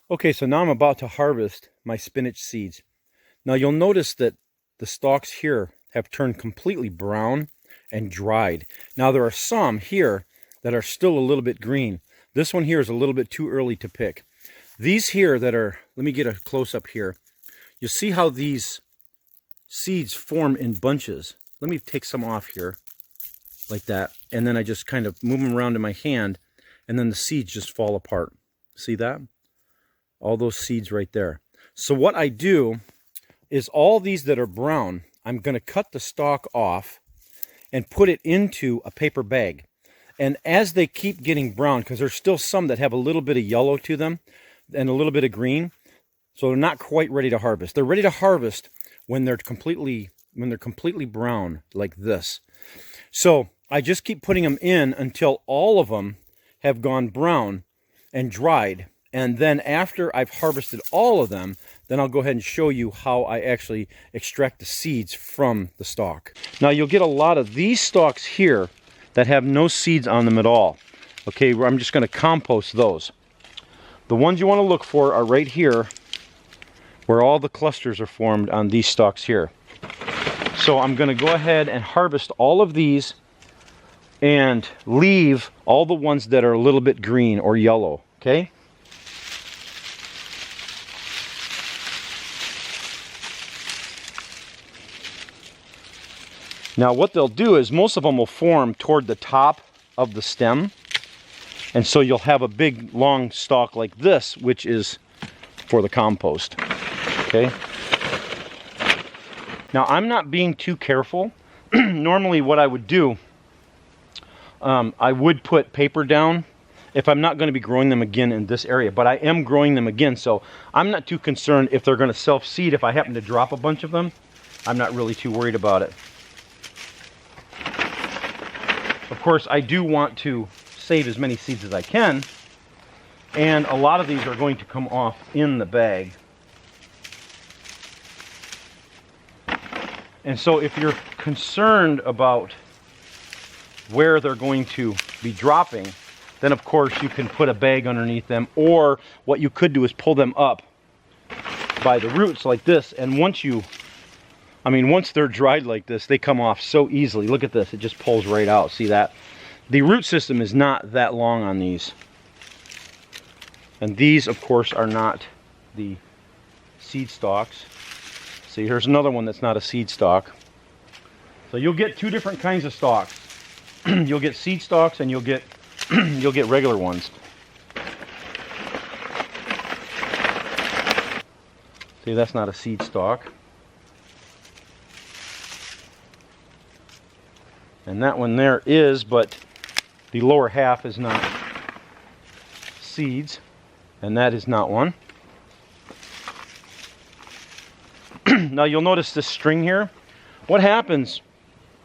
Okay, so now I'm about to harvest my spinach seeds. Now you'll notice that the stalks here have turned completely brown and dried. Now there are some here that are still a little bit green. This one here is a little bit too early to pick. These here that are, let me get a close-up here. You'll see how these seeds form in bunches. Let me take some off here, like that. And then I just kind of move them around in my hand, and then the seeds just fall apart. See that? All those seeds right there. So what I do is all these that are brown, I'm going to cut the stalk off and put it into a paper bag. And as they keep getting brown, because there's still some that have a little bit of yellow to them and a little bit of green, so they're not quite ready to harvest. They're ready to harvest when they're completely brown like this. So I just keep putting them in until all of them have gone brown and dried. And then after I've harvested all of them, then I'll go ahead and show you how I actually extract the seeds from the stalk. Now you'll get a lot of these stalks here that have no seeds on them at all. Okay, I'm just going to compost those. The ones you want to look for are right here, where all the clusters are formed on these stalks here. So I'm going to go ahead and harvest all of these and leave all the ones that are a little bit green or yellow, okay? Now what they'll do is most of them will form toward the top of the stem. And so you'll have a big long stalk like this, which is for the compost. Okay. Now I'm not being too careful. Normally what I would do, I would put paper down if I'm not going to be growing them again in this area. But I am growing them again, so I'm not too concerned if they're going to self-seed. If I happen to drop a bunch of them, I'm not really too worried about it. Of course, I do want to save as many seeds as I can, and a lot of these are going to come off in the bag. And so if you're concerned about where they're going to be dropping, then of course you can put a bag underneath them, or what you could do is pull them up by the roots like this, and once they're dried like this, they come off so easily. Look at this, it just pulls right out. See that? The root system is not that long on these. And these, of course, are not the seed stalks. See, here's another one that's not a seed stalk. So you'll get two different kinds of stalks. You'll get seed stalks and you'll get regular ones. See, that's not a seed stalk. And that one there is, but the lower half is not seeds, and that is not one. Now you'll notice this string here. What happens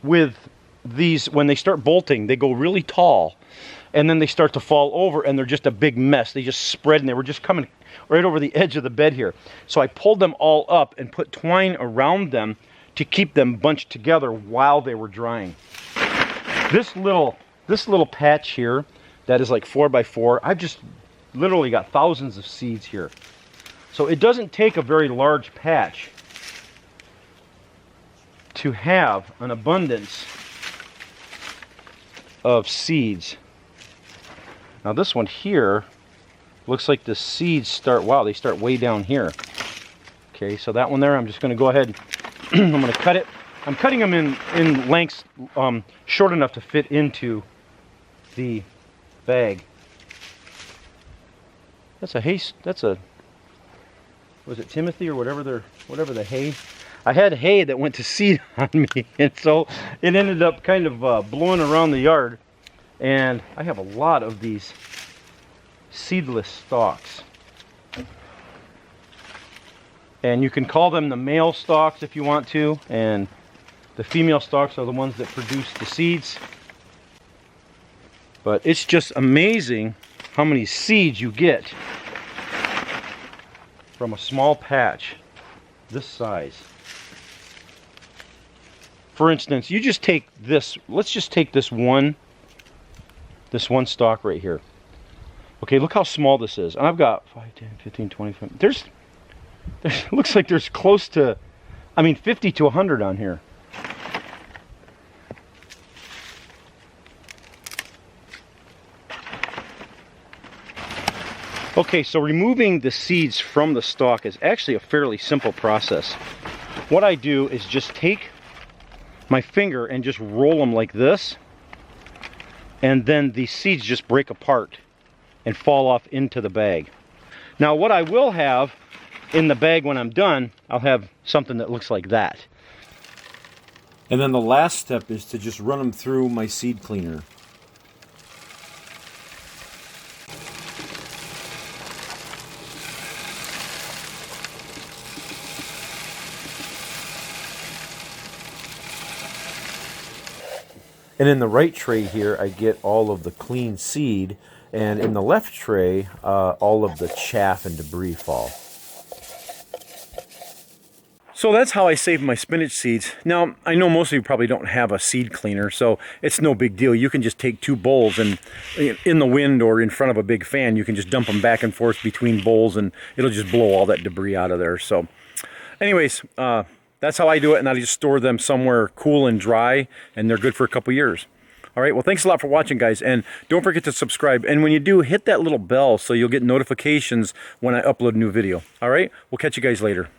with these, when they start bolting, they go really tall, and then they start to fall over, and they're just a big mess. They just spread, and they were just coming right over the edge of the bed here. So I pulled them all up and put twine around them to keep them bunched together while they were drying. This little patch here that is like 4 by 4, I've just literally got thousands of seeds here. So it doesn't take a very large patch to have an abundance of seeds. Now this one here looks like the seeds start, wow, they start way down here. Okay, so that one there, I'm just going to go ahead, I'm going to cut it. I'm cutting them in lengths short enough to fit into the bag. That's a hay, was it Timothy or whatever the hay? I had hay that went to seed on me, and so it ended up kind of blowing around the yard. And I have a lot of these seedless stalks. And you can call them the male stalks if you want to, and the female stalks are the ones that produce the seeds. But it's just amazing how many seeds you get from a small patch this size. For instance, you just take this, let's just take this one stalk right here. Okay, look how small this is. And I've got 5, 10, 15, 25. There's looks like there's close to, I mean, 50 to 100 on here. Okay, so removing the seeds from the stalk is actually a fairly simple process. What I do is just take my finger and just roll them like this, and then the seeds just break apart and fall off into the bag. Now what I will have in the bag when I'm done, I'll have something that looks like that. And then the last step is to just run them through my seed cleaner. And in the right tray here, I get all of the clean seed, and in the left tray, all of the chaff and debris fall. So that's how I save my spinach seeds. Now, I know most of you probably don't have a seed cleaner, so it's no big deal. You can just take 2 bowls and in the wind or in front of a big fan, you can just dump them back and forth between bowls and it'll just blow all that debris out of there. So anyways, that's how I do it, and I just store them somewhere cool and dry, and they're good for a couple years. All right, well, thanks a lot for watching, guys, and don't forget to subscribe. And when you do, hit that little bell so you'll get notifications when I upload a new video. All right, we'll catch you guys later.